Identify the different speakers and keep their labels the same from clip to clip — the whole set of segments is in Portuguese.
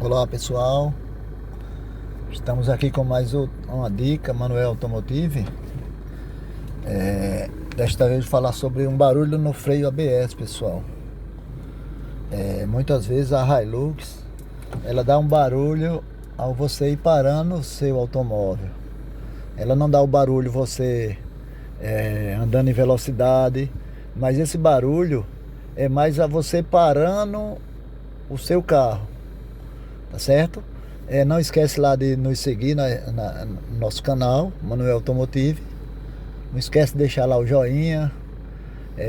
Speaker 1: Olá pessoal, estamos aqui com mais uma dica, Manuel Automotive. Desta vez vou falar sobre um barulho no freio ABS, pessoal. Muitas vezes a Hilux, ela dá um barulho ao você ir parando o seu automóvel. Ela não dá o barulho você andando em velocidade, mas esse barulho é mais a você parando o seu carro. Tá certo? Não esquece lá de nos seguir no nosso canal, Manuel Automotive. Não esquece de deixar lá o joinha,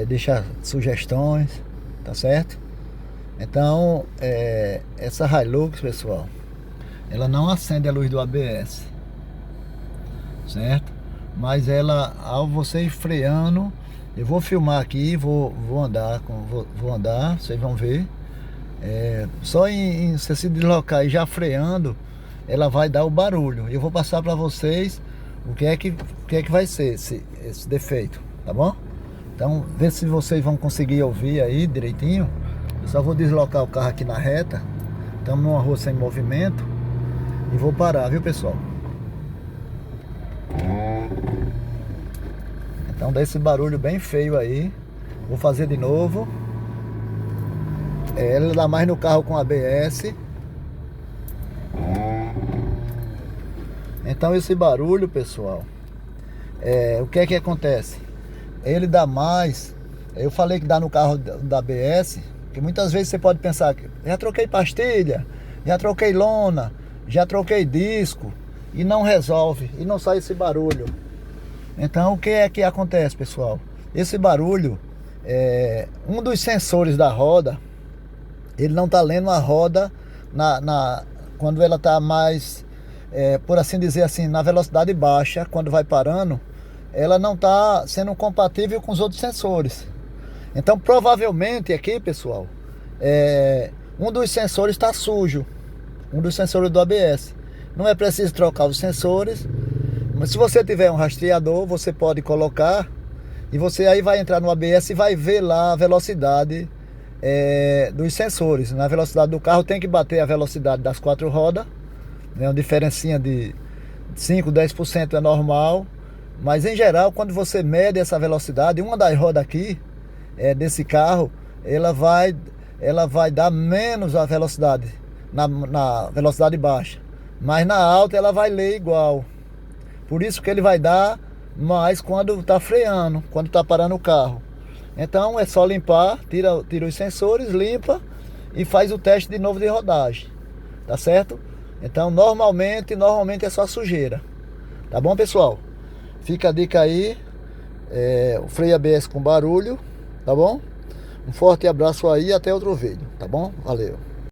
Speaker 1: deixar sugestões, tá certo? Então, essa Hilux, pessoal, ela não acende a luz do ABS, certo? Mas ela, ao você ir freando, eu vou filmar aqui, vou andar, vocês vão ver. Só em você se deslocar e já freando, ela vai dar o barulho. Eu vou passar para vocês o que é que vai ser esse defeito, tá bom? Então, vê se vocês vão conseguir ouvir aí direitinho. Eu só vou deslocar o carro aqui na reta. Estamos numa rua sem movimento e vou parar, viu, pessoal? Então dá esse barulho bem feio aí. Vou fazer de novo. Ela dá mais no carro com ABS. Então esse barulho, pessoal, o que é que acontece? Ele dá mais. Eu falei que dá no carro da ABS, que muitas vezes você pode pensar que já troquei pastilha, já troquei lona, já troquei disco e não resolve, e não sai esse barulho. Então o que é que acontece, pessoal? Esse barulho, um dos sensores da roda, ele não está lendo a roda quando ela está mais, por assim dizer assim, na velocidade baixa. Quando vai parando, ela não está sendo compatível com os outros sensores. Então provavelmente aqui, pessoal, um dos sensores está sujo, um dos sensores do ABS. Não é preciso trocar os sensores, mas se você tiver um rastreador, você pode colocar, e você aí vai entrar no ABS e vai ver lá a velocidade dos sensores. Na velocidade do carro tem que bater a velocidade das quatro rodas, né? Uma diferencinha de 5, 10% é normal, mas em geral, quando você mede essa velocidade, uma das rodas aqui desse carro, ela vai dar menos a velocidade na velocidade baixa, mas na alta ela vai ler igual. Por isso que ele vai dar mais quando está freando, quando está parando o carro. Então é só limpar, tira os sensores, limpa e faz o teste de novo de rodagem, tá certo? Então normalmente é só sujeira, tá bom, pessoal? Fica a dica aí, o freio ABS com barulho, tá bom? Um forte abraço aí, até outro vídeo, tá bom? Valeu!